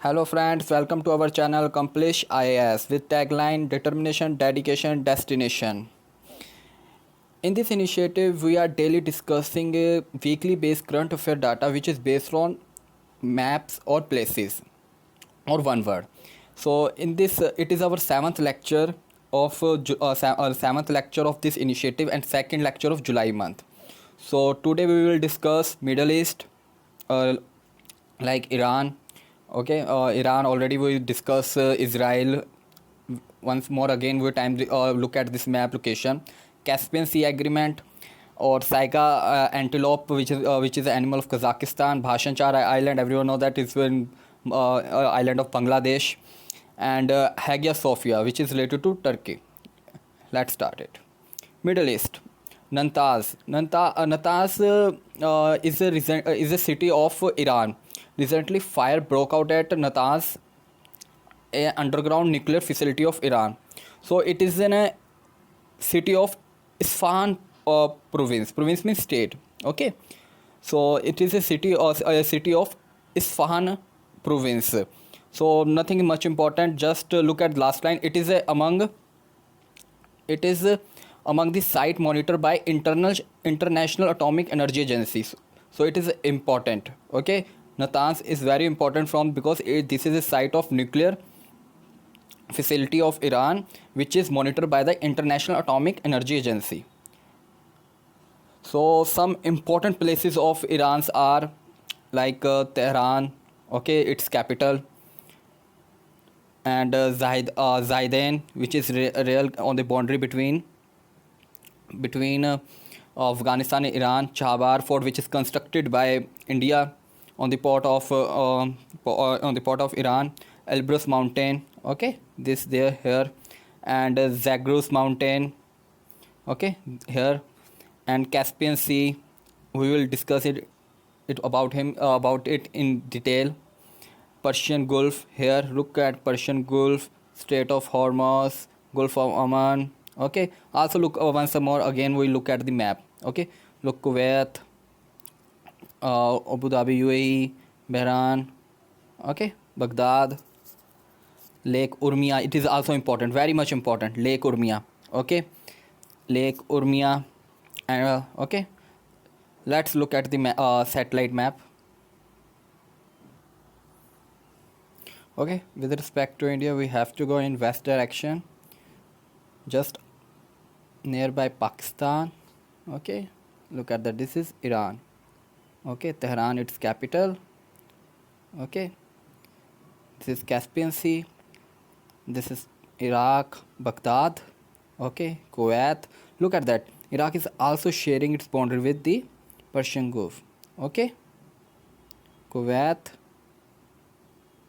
Hello friends, welcome to our channel Accomplish IAS with tagline Determination, Dedication, Destination. In this initiative, we are daily discussing a weekly based current affair data which is based on maps or places or one word. So in this, it is our seventh lecture of this initiative and second lecture of July month. So today we will discuss Middle East, uh, like Iran. Okay, Iran already we discuss Israel. Once more again we time look at this map location. Caspian Sea Agreement or Saiga antelope, which is an animal of Kazakhstan. Bhashan Char Island, everyone know that is in island of Bangladesh, and Hagia Sophia, which is related to Turkey. Let's start it. Middle East. Natanz is a city of Iran. Recently, fire broke out at Natanz, a underground nuclear facility of Iran. So it is in a city of Isfahan province. Province means state. Okay, so it is a city of Isfahan province. So nothing much important. Just look at last line. It is among the site monitored by international atomic energy agencies, so it is important. Okay, Natanz is very important from because this is a site of nuclear facility of Iran which is monitored by the International Atomic Energy Agency. So some important places of Iran's are like Tehran, okay, its capital, and Zaidan, which is real on the boundary between Afghanistan and Iran. Chahbar Fort, which is constructed by India on the port of Iran. Elbrus Mountain, okay, this there here, and Zagros Mountain, okay, here, and Caspian Sea. We will discuss it about it in detail. Persian Gulf, here look at Persian Gulf, Strait of Hormuz, Gulf of Oman. Okay, also look once more again we look at the map. Okay, look Kuwait, Abu Dhabi, UAE, Bahrain, okay, Baghdad, Lake Urmia. It is also important, very much important. Lake Urmia, okay, Lake Urmia, and okay, let's look at the satellite map. Okay, with respect to India, we have to go in west direction, just nearby Pakistan. Okay, look at that. This is Iran. Okay, Tehran, its capital. Okay, this is Caspian Sea. This is Iraq, Baghdad. Okay, Kuwait. Look at that. Iraq is also sharing its boundary with the Persian Gulf. Okay, Kuwait.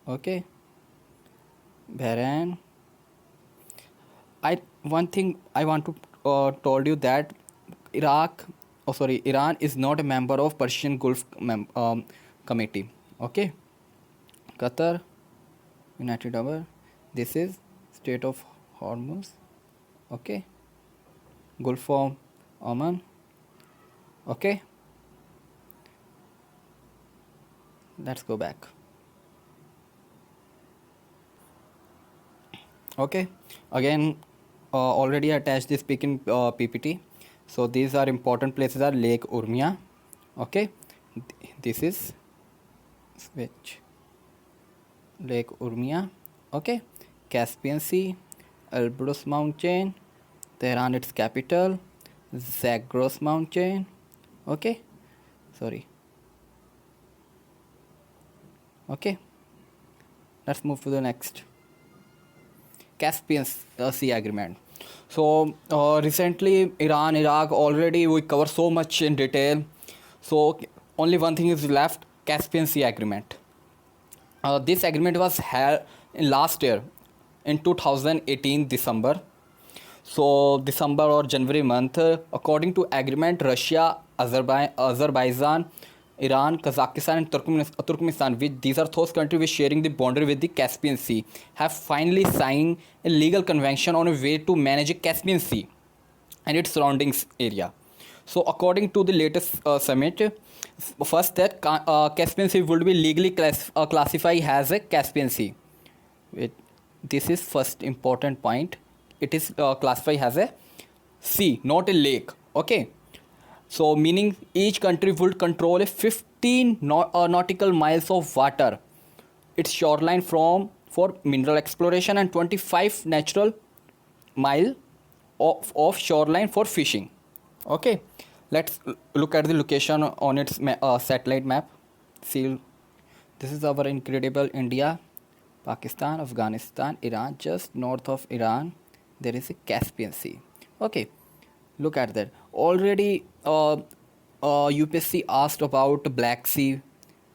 Okay, Bahrain. One thing I want to told you that Iran is not a member of Persian Gulf Committee. Okay, Qatar, United Arab. This is Strait of Hormuz. Okay, Gulf of Oman. Okay, let's go back. Okay, again already attached this pic in PPT. So these are important places are Lake Urmia. Okay, this is switch Lake Urmia. Okay, Caspian Sea, Elbrus Mountain, Tehran its capital, Zagros Mountain. Okay, sorry. Okay, let's move to the next. Caspian Sea Agreement. So recently Iran, Iraq already we cover so much in detail. So only one thing is left: Caspian Sea Agreement. This agreement was held in last year, in 2018 December. So December or January month. According to agreement, Russia, Azerbaijan, Iran, Kazakhstan, and Turkmenistan, which these are those countries which sharing the boundary with the Caspian Sea, have finally signed a legal convention on a way to manage a Caspian Sea and its surroundings area. So according to the latest summit, first that Caspian Sea would be legally classified as a Caspian Sea. This is first important point. It is classified as a sea, not a lake. Okay. So meaning each country would control a 15 nautical miles of water, its shoreline for mineral exploration, and 25 natural mile of shoreline for fishing. Okay, let's look at the location on its satellite map. See, this is our incredible India, Pakistan, Afghanistan, Iran. Just north of Iran, there is a Caspian Sea. Okay, look at that. Already, UPSC asked about Black Sea.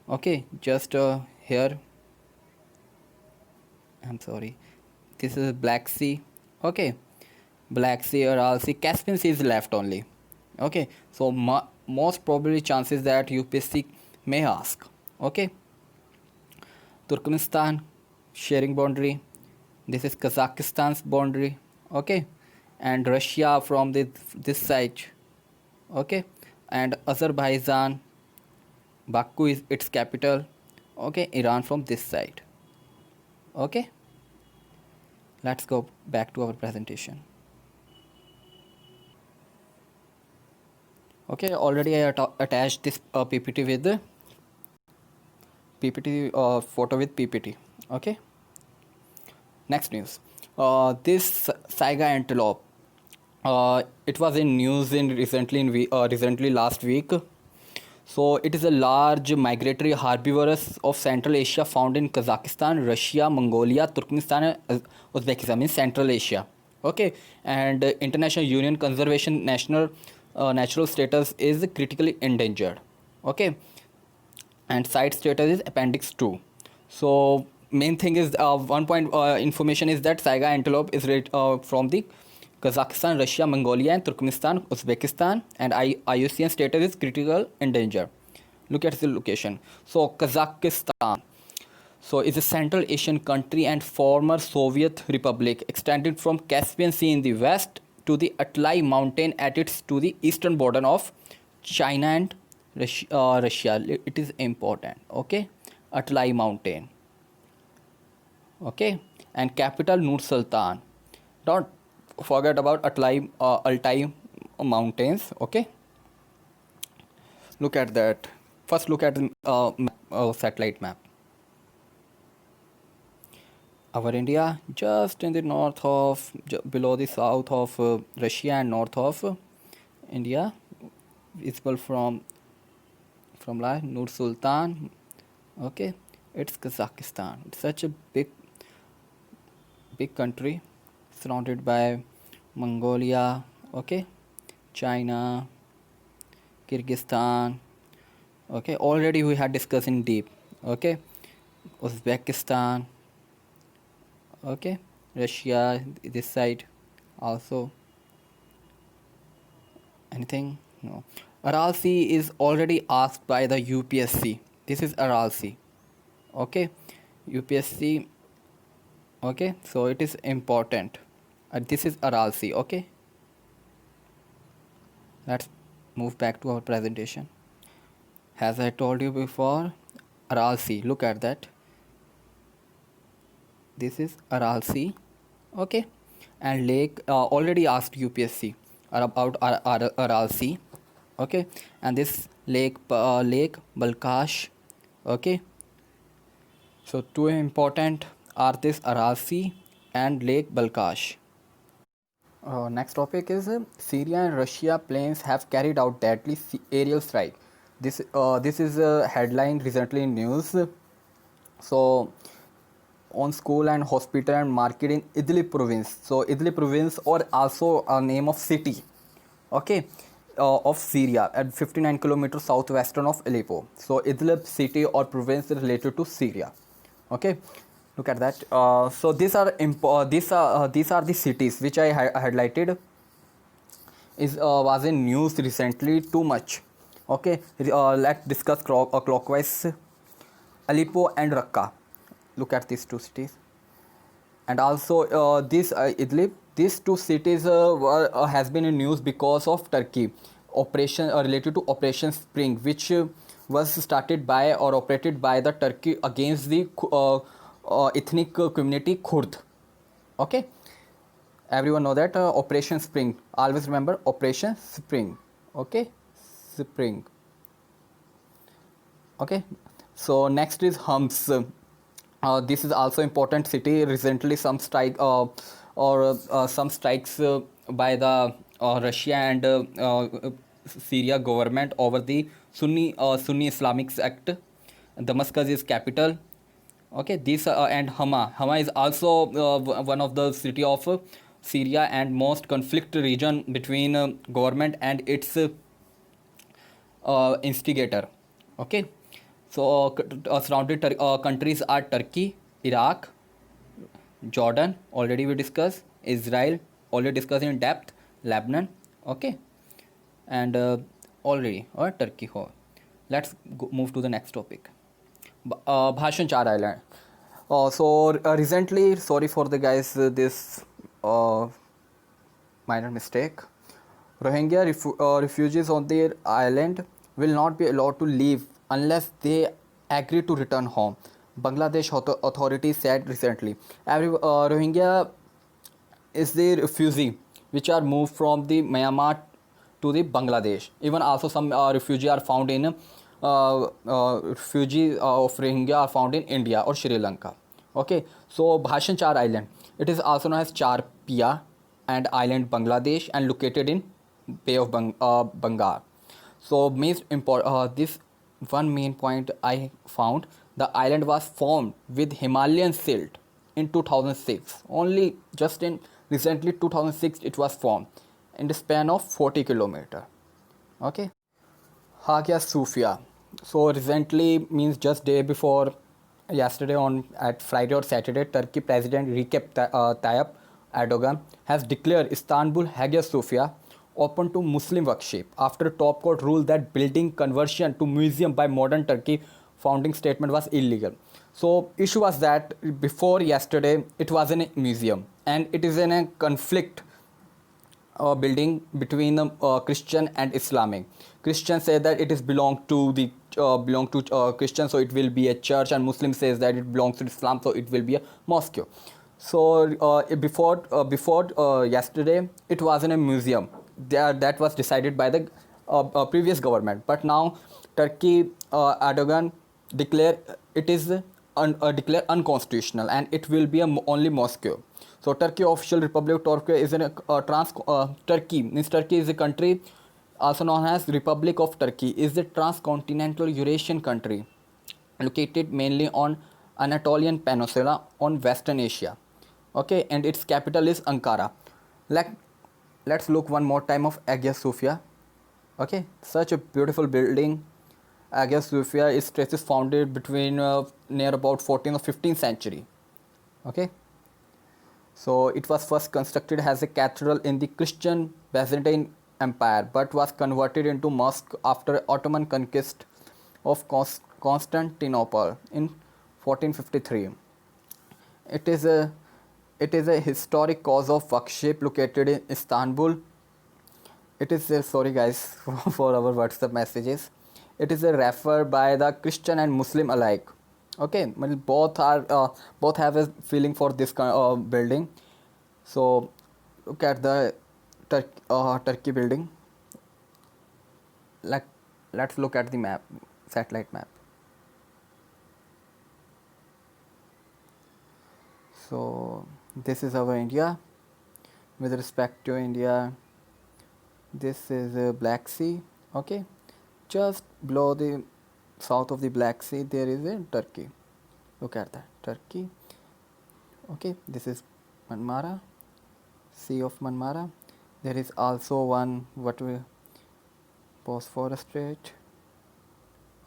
Okay, just here. I'm sorry. This is Black Sea. Okay, Black Sea, Aral Sea, Caspian Sea is left only. Okay, so most probably chances that UPSC may ask. Okay, Turkmenistan sharing boundary. This is Kazakhstan's boundary. Okay, and Russia from this side. Okay, and Azerbaijan, Baku is its capital. Okay, Iran from this side. Okay, let's go back to our presentation. Okay, already I attached this PPT with the PPT photo with PPT. Okay, next news. This Saiga antelope. It was in news in recently last week. So it is a large migratory herbivorous of Central Asia found in Kazakhstan, Russia, Mongolia, Turkmenistan, and Uzbekistan, in Central Asia. Okay, and International Union Conservation natural status is critically endangered. Okay, and site status is Appendix 2. So main thing is one point information is that Saiga antelope is from the Kazakhstan, Russia, Mongolia, and Turkmenistan, Uzbekistan, and IUCN status is critical endangered. Look at the location. So Kazakhstan, so is a Central Asian country and former Soviet republic, extending from Caspian Sea in the west to the Altai mountain at its to the eastern border of China and Russia. It is important. Okay, Altai mountain. Okay, and capital Nur Sultan. Don't forget about Altai mountains. Okay, look at that. First look at the satellite map. Our India just in the north of below the south of Russia and north of India, visible from Nur Sultan. Okay, it's Kazakhstan. It's such a big country surrounded by Mongolia, okay, China, Kyrgyzstan. Okay, already we had discussed in deep. Okay, Uzbekistan. Okay, Russia, this side also. Anything? No. Aral Sea is already asked by the UPSC. This is Aral Sea. Okay, UPSC. Okay, so it is important. This is Aral Sea. Okay, let's move back to our presentation. As I told you before, Aral Sea. Look at that. This is Aral Sea. Okay, and lake already asked UPSC about Aral Sea. Okay, and this lake Balkhash. Okay, so two important are this Aral Sea and Lake Balkhash. Next topic is Syria and Russia planes have carried out deadly aerial strike. This is a headline recently in news. So on school and hospital and market in Idlib province. So Idlib province, or also a name of city, okay, of Syria at 59 kilometers southwestern of Aleppo. So Idlib city or province is related to Syria. Okay, look at that. So these are the cities which I highlighted. Was in news recently too much. Okay, let's discuss clockwise. Aleppo and Raqqa. Look at these two cities, and also this Idlib. These two cities has been in news because of Turkey operation related to Operation Spring, which was started by or operated by the Turkey against the ethnic community Kurd. Okay, everyone know that Operation Spring. Always remember Operation Spring. Okay, Spring. Okay, so next is Homs. This is also important city. Recently, some some strikes by the Russia and Syria government over the Sunni Islamic sect. Damascus is capital. Okay, this and Hama is also one of the city of Syria and most conflict region between government and its instigator. Okay, so surrounded countries are Turkey, Iraq, Jordan, already we discussed, Israel, already discussed in depth, Lebanon. Okay, and already or Turkey. Let's move to the next topic. Bhashan Char Island. Recently, sorry for the guys, this uh, minor mistake. Rohingya refugees on their island will not be allowed to leave unless they agree to return home. Bangladesh authorities said recently. Every Rohingya is the refugee which are moved from the Myanmar to the Bangladesh. Even also some refugee are found in refugee of Rohingya are found in India or Sri Lanka. Okay, so Bhashan Char Island. It is also known as Char Pia and Island Bangladesh and located in Bay of Bengal. So this one main point I found, the island was formed with Himalayan silt in 2006. Only just in recently 2006 it was formed in the span of 40 kilometer. Okay. Hagia Sophia. So recently means just day before yesterday on at Friday or Saturday, Turkey President Tayyip Erdogan has declared Istanbul Hagia Sophia open to Muslim worship after top court ruled that building conversion to museum by modern Turkey founding statement was illegal. So issue was that before yesterday it was in a museum and it is in a conflict building between the Christian and Islamic. Christians say that it is belong to Christian, so it will be a church, and Muslim says that it belongs to Islam, so it will be a mosque. So before yesterday, it was in a museum. That was decided by the previous government, but now Turkey Erdogan declare it is declare unconstitutional, and it will be only mosque. So Turkey official Republic of Turkey is in a Turkey means Turkey is a country also known as Republic of Turkey is a transcontinental Eurasian country located mainly on Anatolian Peninsula on Western Asia. Okay, and its capital is Ankara. Like, let's look one more time of Hagia Sophia. Okay, such a beautiful building. Hagia Sophia is traces founded between near about 14th or 15th century. Okay, so it was first constructed as a cathedral in the Christian Byzantine Empire, but was converted into mosque after Ottoman conquest of Constantinople in 1453. It is a historic cause of worship located in Istanbul. It is sorry guys for our WhatsApp messages. It is a refer by the Christian and Muslim alike. Okay, both have a feeling for this building. So look at the Turkey building. Let's look at the map, satellite map. So this is our India. With respect to India, this is Black Sea. Okay, just below the south of the Black Sea there is a Turkey. Look at that, Turkey. Okay, this is Manmara, Sea of Manmara. There is also one Bosphorus Strait.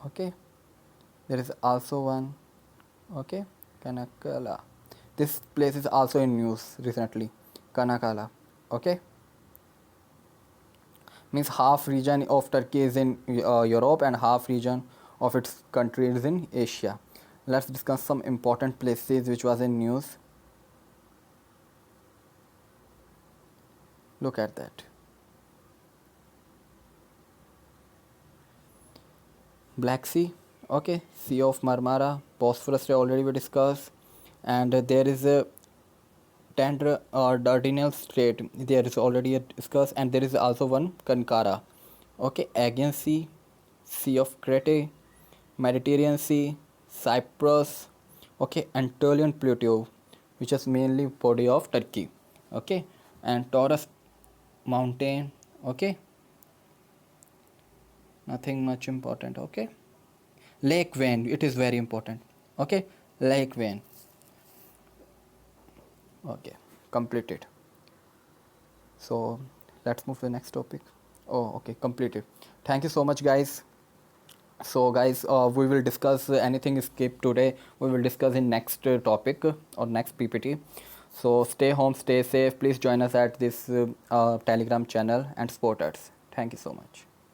Okay, there is also one. Okay, Kanakala. This place is also in news recently, Kanakala. Okay, means half region of Turkey is in Europe and half region of its country is in Asia. Let's discuss some important places which was in news. Look at that. Black Sea, okay, Sea of Marmara, Bosphorus already we discussed, and there is a Tandra or Dardanelles Strait, there is already discussed, and there is also one Kankara, okay, Aegean Sea, Sea of Crete, Mediterranean Sea, Cyprus, okay, Anatolian Plateau, which is mainly body of Turkey, okay, and Taurus Mountain, okay, nothing much important, okay. Lake Van, it is very important, okay, Lake Van, okay, completed. So let's move to the next topic. Oh, okay, completed. Thank you so much, guys. So guys, we will discuss anything skipped today. We will discuss in next topic or next PPT. So stay home, stay safe. Please join us at this Telegram channel and support us. Thank you so much.